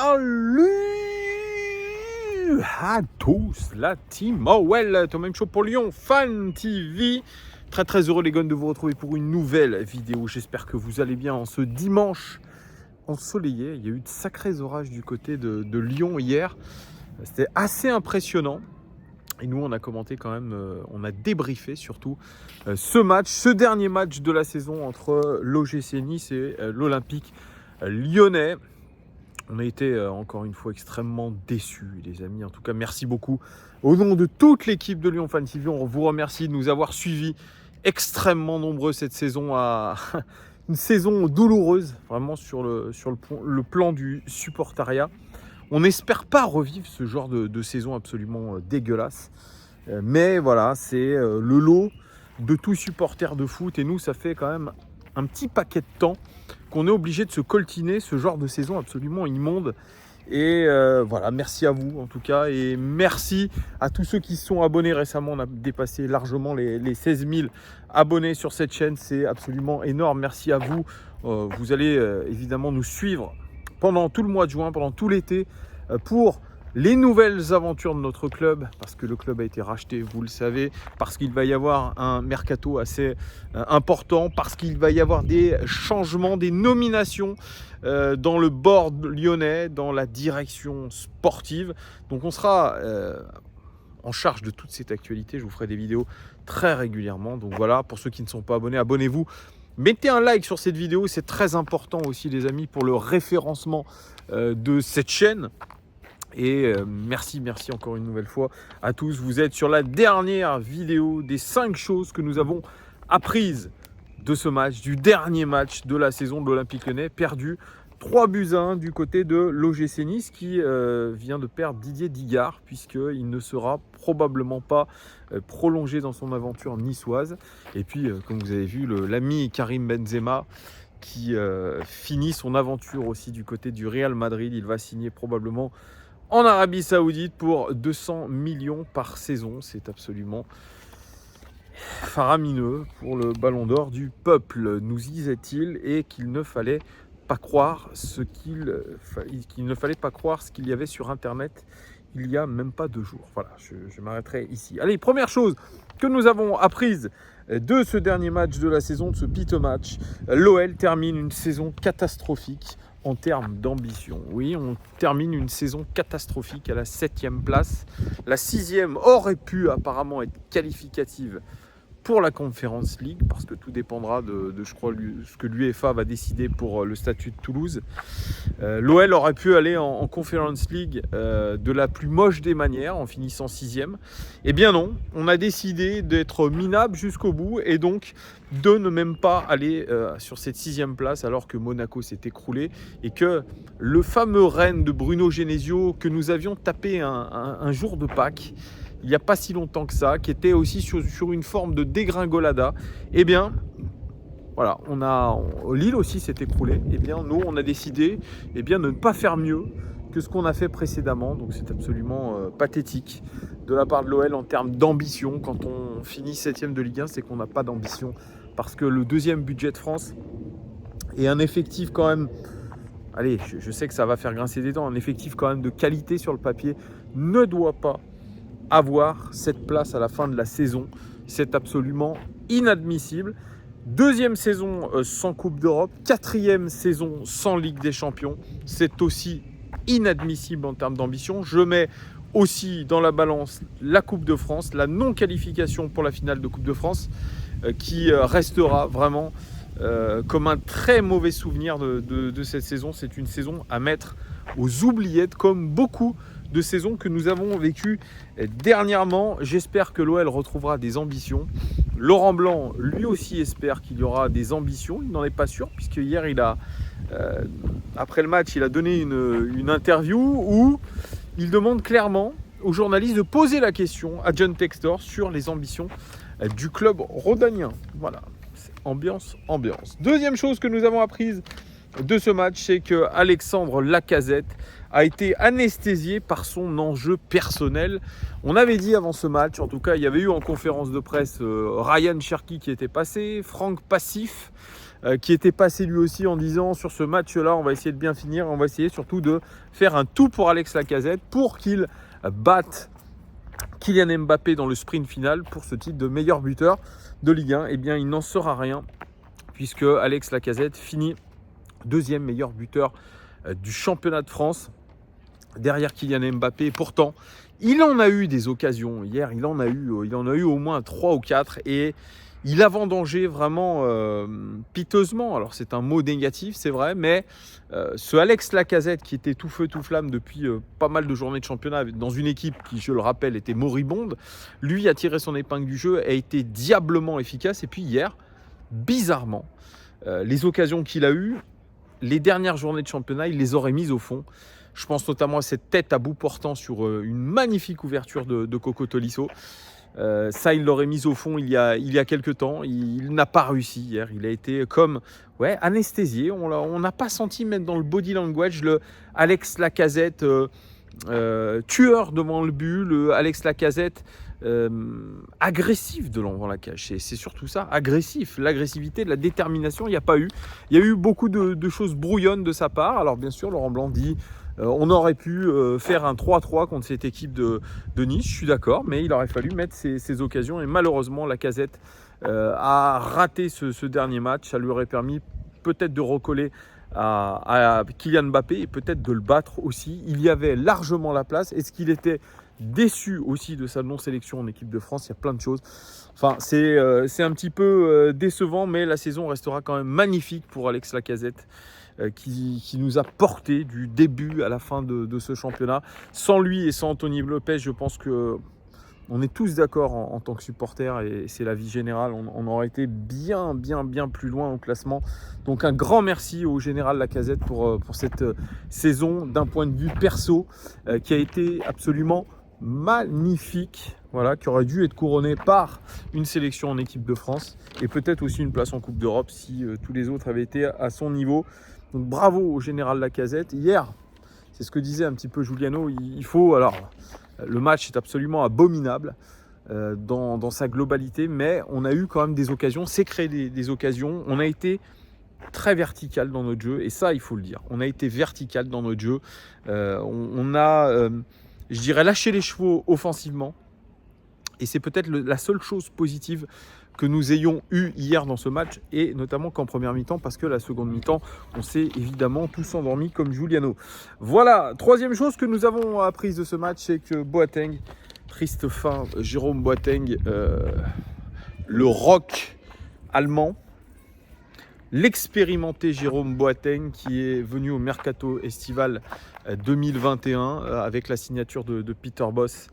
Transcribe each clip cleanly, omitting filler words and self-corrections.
Salut à tous, la team OL, toi-même chaud pour Lyon Fan TV. Très très heureux les gars de vous retrouver pour une nouvelle vidéo. J'espère que vous allez bien en ce dimanche ensoleillé. Il y a eu de sacrés orages du côté de Lyon hier. C'était assez impressionnant. Et nous, on a commenté quand même, on a débriefé surtout ce dernier match de la saison entre l'OGC Nice et l'Olympique Lyonnais. On a été encore une fois extrêmement déçus, les amis. En tout cas, merci beaucoup. Au nom de toute l'équipe de Lyon Fan TV, on vous remercie de nous avoir suivis extrêmement nombreux cette saison. Une saison douloureuse, vraiment sur le plan du supportariat. On n'espère pas revivre ce genre de saison absolument dégueulasse. Mais voilà, c'est le lot de tout supporter de foot. Et nous, ça fait quand même un petit paquet de temps qu'on est obligé de se coltiner ce genre de saison absolument immonde. Et voilà, merci à vous en tout cas. Et merci à tous ceux qui se sont abonnés récemment. On a dépassé largement les 16 000 abonnés sur cette chaîne. C'est absolument énorme. Merci à vous. Vous allez évidemment nous suivre pendant tout le mois de juin, pendant tout l'été, pour les nouvelles aventures de notre club, parce que le club a été racheté, vous le savez, parce qu'il va y avoir un mercato assez important, parce qu'il va y avoir des changements, des nominations dans le board lyonnais, dans la direction sportive. Donc on sera en charge de toute cette actualité. Je vous ferai des vidéos très régulièrement. Donc voilà, pour ceux qui ne sont pas abonnés, abonnez-vous. Mettez un like sur cette vidéo, c'est très important aussi les amis pour le référencement de cette chaîne. Et merci encore une nouvelle fois à tous. Vous êtes sur la dernière vidéo des 5 choses que nous avons apprises de ce match, du dernier match de la saison de l'Olympique Lyonnais, perdu 3-1 du côté de l'OGC Nice qui vient de perdre Didier Digard puisqu'il ne sera probablement pas prolongé dans son aventure niçoise. Et puis, comme vous avez vu, l'ami Karim Benzema qui finit son aventure aussi du côté du Real Madrid. Il va signer probablement en Arabie Saoudite pour 200 millions par saison. C'est absolument faramineux pour le ballon d'or du peuple, nous disait-il, et qu'il ne fallait pas croire ce qu'il y avait sur Internet il y a même pas 2 jours. Voilà, je m'arrêterai ici. Allez, première chose que nous avons apprise de ce dernier match de la saison, de ce piteux match, l'OL termine une saison catastrophique en termes d'ambition. Oui, on termine une saison catastrophique à la 7e place. La 6e aurait pu apparemment être qualificative pour la Conference League, parce que tout dépendra de je crois, ce que l'UEFA va décider pour le statut de Toulouse. L'OL aurait pu aller en Conference League de la plus moche des manières, en finissant 6e. Eh bien non, on a décidé d'être minable jusqu'au bout, et donc de ne même pas aller sur cette 6e place, alors que Monaco s'est écroulé, et que le fameux Rennes de Bruno Genesio, que nous avions tapé un jour de Pâques, il n'y a pas si longtemps que ça, qui était aussi sur une forme de dégringolada, eh bien, voilà, Lille aussi s'est écroulé. Eh bien, nous, on a décidé de ne pas faire mieux que ce qu'on a fait précédemment. Donc, c'est absolument pathétique de la part de l'OL en termes d'ambition. Quand on finit 7e de Ligue 1, c'est qu'on n'a pas d'ambition. Parce que le 2e budget de France est un effectif quand même... Allez, je sais que ça va faire grincer des dents. Un effectif quand même de qualité sur le papier ne doit pas avoir cette place à la fin de la saison. C'est absolument inadmissible. 2e saison sans Coupe d'Europe, 4e saison sans Ligue des Champions. C'est aussi inadmissible en termes d'ambition. Je mets aussi dans la balance la Coupe de France, la non-qualification pour la finale de Coupe de France, qui restera vraiment comme un très mauvais souvenir de cette saison. C'est une saison à mettre aux oubliettes, comme beaucoup de saisons que nous avons vécues dernièrement. J'espère que l'OL retrouvera des ambitions. Laurent Blanc, lui aussi, espère qu'il y aura des ambitions. Il n'en est pas sûr, puisque hier, après le match, il a donné une interview où il demande clairement aux journalistes de poser la question à John Textor sur les ambitions du club rhodanien. Voilà, c'est ambiance. 2e chose que nous avons apprise de ce match, c'est que Alexandre Lacazette a été anesthésié par son enjeu personnel. On avait dit avant ce match, en tout cas, il y avait eu en conférence de presse Ryan Cherki qui était passé, Franck Passif, qui était passé lui aussi en disant sur ce match-là, on va essayer de bien finir, on va essayer surtout de faire un tout pour Alex Lacazette pour qu'il batte Kylian Mbappé dans le sprint final pour ce titre de meilleur buteur de Ligue 1. Eh bien, il n'en sera rien puisque Alex Lacazette finit deuxième meilleur buteur du championnat de France derrière Kylian Mbappé. Et pourtant, il en a eu des occasions hier, il en a eu au moins 3 ou 4 et il a vendangé vraiment piteusement. Alors c'est un mot négatif, c'est vrai, mais ce Alex Lacazette qui était tout feu tout flamme depuis pas mal de journées de championnat dans une équipe qui, je le rappelle, était moribonde, lui a tiré son épingle du jeu, a été diablement efficace. Et puis hier, bizarrement, les occasions qu'il a eues, les dernières journées de championnat, il les aurait mises au fond. Je pense notamment à cette tête à bout portant sur une magnifique ouverture de Coco Tolisso. Ça, il l'aurait mise au fond il y a quelques temps. Il n'a pas réussi hier. Il a été comme anesthésié. On n'a pas senti mettre dans le body language le Alex Lacazette tueur devant le but, le Alex Lacazette agressif devant la cage. C'est surtout ça, agressif. L'agressivité, la détermination, il n'y a pas eu. Il y a eu beaucoup de choses brouillonnes de sa part. Alors bien sûr, Laurent Blanc dit on aurait pu faire un 3-3 contre cette équipe de Nice, je suis d'accord, mais il aurait fallu mettre ces occasions. Et malheureusement, Lacazette a raté ce dernier match. Ça lui aurait permis peut-être de recoller à Kylian Mbappé et peut-être de le battre aussi. Il y avait largement la place. Est-ce qu'il était déçu aussi de sa non-sélection en équipe de France? Il y a plein de choses. Enfin, c'est un petit peu décevant, mais la saison restera quand même magnifique pour Alex Lacazette. Qui nous a porté du début à la fin de ce championnat. Sans lui et sans Anthony Lopez, je pense qu'on est tous d'accord en tant que supporters, et c'est la vie générale, on aurait été bien plus loin au classement. Donc un grand merci au général Lacazette pour cette saison d'un point de vue perso qui a été absolument magnifique, voilà, qui aurait dû être couronné par une sélection en équipe de France et peut-être aussi une place en Coupe d'Europe si tous les autres avaient été à son niveau. Donc bravo au général Lacazette. Hier, c'est ce que disait un petit peu Giuliano, il faut... Alors, le match est absolument abominable dans sa globalité, mais on a eu quand même des occasions, c'est créé des occasions. On a été très vertical dans notre jeu, et ça, il faut le dire. On a été vertical dans notre jeu. On a, je dirais, lâché les chevaux offensivement. Et c'est peut-être la seule chose positive que nous ayons eu hier dans ce match, et notamment qu'en première mi-temps, parce que la seconde mi-temps, on s'est évidemment tous endormis comme Giuliano. Voilà, troisième chose que nous avons apprise de ce match, c'est que Boateng, triste fin, Jérôme Boateng, le rock allemand, l'expérimenté Jérôme Boateng qui est venu au Mercato estival 2021 avec la signature de Peter Bosz.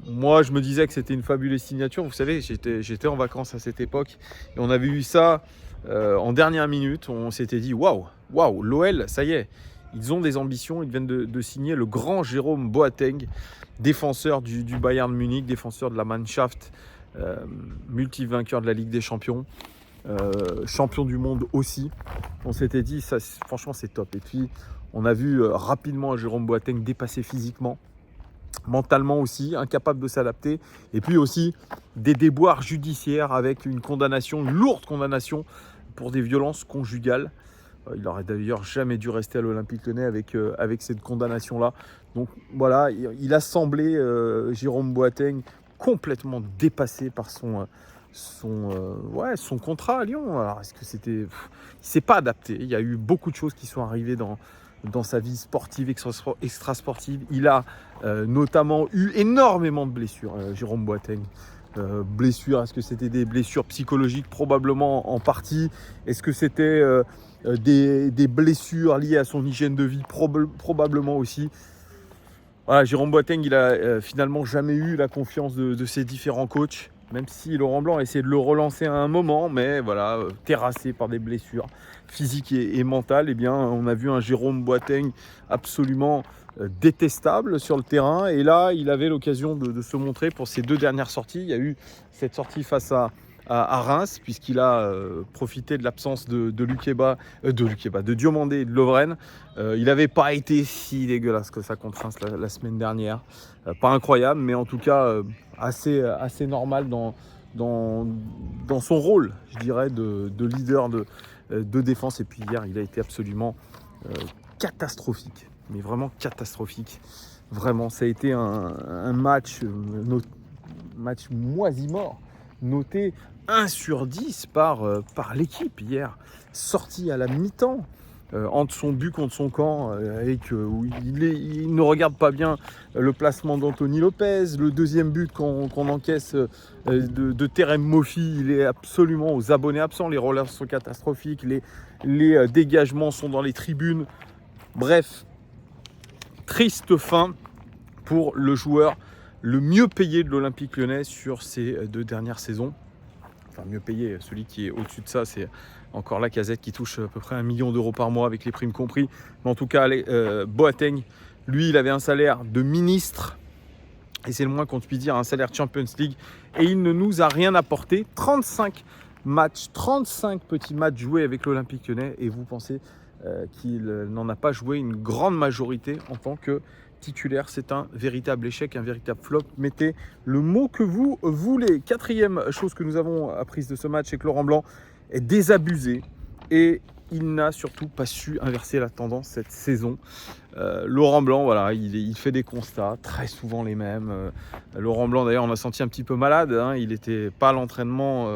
Moi, je me disais que c'était une fabuleuse signature. Vous savez, j'étais en vacances à cette époque et on avait eu ça en dernière minute. On s'était dit waouh, l'OL, ça y est, ils ont des ambitions. Ils viennent de signer le grand Jérôme Boateng, défenseur du Bayern Munich, défenseur de la Mannschaft, multi-vainqueur de la Ligue des Champions, champion du monde aussi. On s'était dit, ça, franchement, c'est top. Et puis, on a vu rapidement Jérôme Boateng dépasser physiquement, mentalement aussi, incapable de s'adapter, et puis aussi des déboires judiciaires avec une lourde condamnation pour des violences conjugales. Il n'aurait d'ailleurs jamais dû rester à l'Olympique Lyonnais avec cette condamnation-là. Donc voilà, il a semblé, Jérôme Boateng, complètement dépassé par son contrat à Lyon. Alors est-ce que c'était... Il ne s'est pas adapté. Il y a eu beaucoup de choses qui sont arrivées dans sa vie sportive, extra-sportive. Il a notamment eu énormément de blessures, Jérôme Boateng. Blessures, est-ce que c'était des blessures psychologiques? Probablement en partie. Est-ce que c'était des blessures liées à son hygiène de vie? Probablement aussi. Voilà, Jérôme Boateng, il a finalement jamais eu la confiance de ses différents coachs, même si Laurent Blanc a essayé de le relancer à un moment, mais voilà, terrassé par des blessures physiques et mentales, eh bien, on a vu un Jérôme Boateng absolument détestable sur le terrain. Et là, il avait l'occasion de se montrer pour ses 2 dernières sorties. Il y a eu cette sortie face à Reims, puisqu'il a profité de l'absence de Diomandé et de Lovren. Il n'avait pas été si dégueulasse que ça contre Reims la semaine dernière. Pas incroyable, mais en tout cas assez normal dans son rôle, je dirais, de leader de défense. Et puis hier, il a été absolument catastrophique, mais vraiment catastrophique. Vraiment, ça a été un match moisi-mort, noté 1/10 par l'équipe hier, sorti à la mi-temps. Entre son but contre son camp, où il ne regarde pas bien le placement d'Anthony Lopez, le deuxième but qu'on encaisse de Terem Moffi, il est absolument aux abonnés absents, les relais sont catastrophiques, les dégagements sont dans les tribunes. Bref, triste fin pour le joueur le mieux payé de l'Olympique Lyonnais sur ces 2 dernières saisons. Enfin, mieux payé, celui qui est au-dessus de ça, c'est encore Lacazette qui touche à peu près 1 million d'euros par mois avec les primes compris. Mais en tout cas, Boateng, lui, il avait un salaire de ministre. Et c'est le moins qu'on puisse dire, un salaire Champions League. Et il ne nous a rien apporté. 35 matchs, 35 petits matchs joués avec l'Olympique Lyonnais. Et vous pensez qu'il n'en a pas joué une grande majorité en tant que titulaire. C'est un véritable échec, un véritable flop. Mettez le mot que vous voulez. 4e chose que nous avons apprise de ce match, c'est que Laurent Blanc est désabusé et il n'a surtout pas su inverser la tendance cette saison. Laurent Blanc, voilà, il fait des constats, très souvent les mêmes. Laurent Blanc, d'ailleurs, on l'a senti un petit peu malade. Il n'était pas à l'entraînement,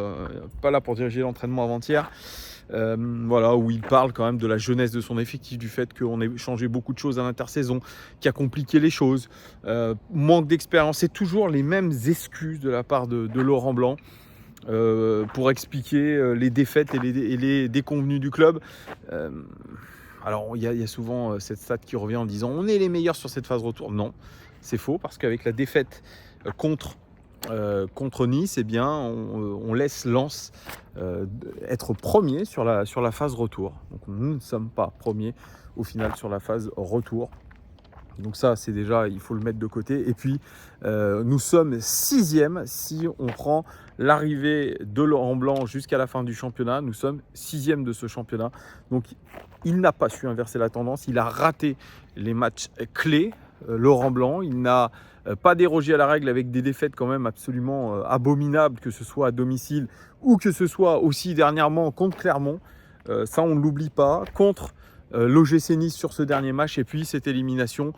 pas là pour diriger l'entraînement avant-hier. Voilà, où il parle quand même de la jeunesse de son effectif, du fait qu'on ait changé beaucoup de choses à l'intersaison, qui a compliqué les choses, manque d'expérience. C'est toujours les mêmes excuses de la part de Laurent Blanc pour expliquer les défaites et les déconvenues du club. Alors il y a souvent cette stat qui revient en disant on est les meilleurs sur cette phase retour. Non, c'est faux, parce qu'avec la défaite contre Nice, eh bien, on laisse Lens être premier sur la phase retour. Donc nous ne sommes pas premiers au final sur la phase retour. Donc ça, c'est déjà, il faut le mettre de côté. Et puis, nous sommes 6e si on prend l'arrivée de Laurent Blanc jusqu'à la fin du championnat. Nous sommes 6e de ce championnat. Donc, il n'a pas su inverser la tendance. Il a raté les matchs clés, Laurent Blanc. Il n'a pas dérogé à la règle avec des défaites quand même absolument abominables, que ce soit à domicile ou que ce soit aussi dernièrement contre Clermont. Ça, on ne l'oublie pas. Contre l'OGC Nice sur ce dernier match, et puis cette élimination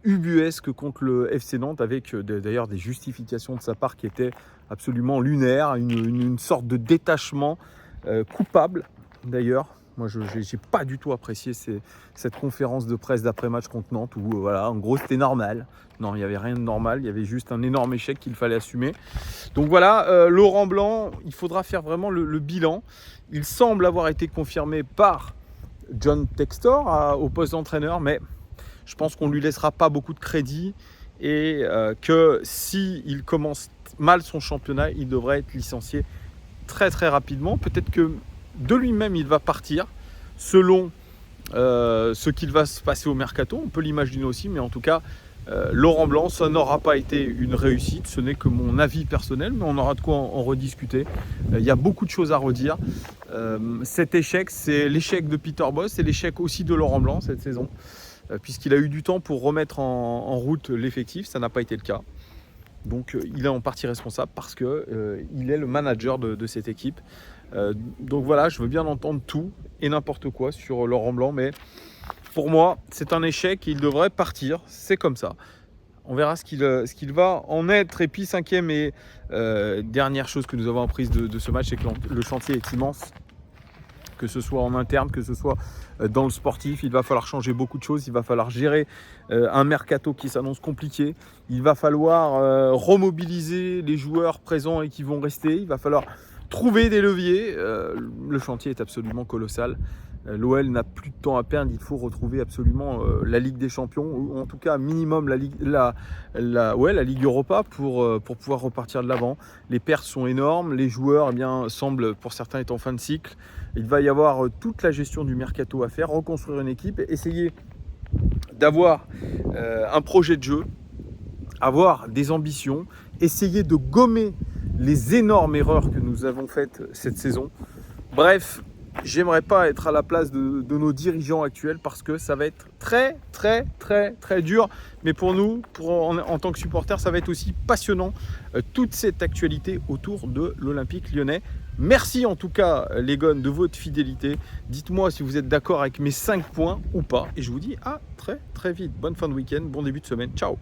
ubuesque contre le FC Nantes, avec d'ailleurs des justifications de sa part qui étaient absolument lunaires, une sorte de détachement coupable d'ailleurs. Moi, je n'ai pas du tout apprécié cette conférence de presse d'après-match contre Nantes où, voilà, en gros, c'était normal. Non, il n'y avait rien de normal. Il y avait juste un énorme échec qu'il fallait assumer. Donc voilà, Laurent Blanc, il faudra faire vraiment le bilan. Il semble avoir été confirmé par John Textor au poste d'entraîneur, mais je pense qu'on ne lui laissera pas beaucoup de crédit et que s'il commence mal son championnat, il devrait être licencié très très rapidement. Peut-être que de lui-même, il va partir selon ce qu'il va se passer au mercato. On peut l'imaginer aussi, mais en tout cas, Laurent Blanc, ça n'aura pas été une réussite. Ce n'est que mon avis personnel, mais on aura de quoi en rediscuter. Il y a beaucoup de choses à redire. Cet échec, c'est l'échec de Peter Bosz, c'est l'échec aussi de Laurent Blanc cette saison, puisqu'il a eu du temps pour remettre en route l'effectif. Ça n'a pas été le cas. Donc il est en partie responsable parce qu'il est le manager de cette équipe. Donc voilà, je veux bien entendre tout et n'importe quoi sur Laurent Blanc, mais pour moi, c'est un échec et il devrait partir. C'est comme ça. On verra ce qu'il va en être. Et puis 5e et dernière chose que nous avons apprise de ce match, c'est que le chantier est immense. Que ce soit en interne, que ce soit dans le sportif, il va falloir changer beaucoup de choses. Il va falloir gérer un mercato qui s'annonce compliqué. Il va falloir remobiliser les joueurs présents et qui vont rester. Il va falloir trouver des leviers. Le chantier est absolument colossal. L'OL n'a plus de temps à perdre. Il faut retrouver absolument la Ligue des Champions, ou en tout cas minimum la Ligue Europa pour pouvoir repartir de l'avant. Les pertes sont énormes. Les joueurs, eh bien, semblent pour certains être en fin de cycle. Il va y avoir toute la gestion du mercato à faire, reconstruire une équipe, essayer d'avoir un projet de jeu, avoir des ambitions, essayer de gommer les énormes erreurs que nous avons faites cette saison. Bref, j'aimerais pas être à la place de nos dirigeants actuels parce que ça va être très dur. Mais pour nous, en tant que supporters, ça va être aussi passionnant, toute cette actualité autour de l'Olympique Lyonnais. Merci en tout cas les gones de votre fidélité. Dites-moi si vous êtes d'accord avec mes 5 points ou pas. Et je vous dis à très vite. Bonne fin de week-end, bon début de semaine. Ciao.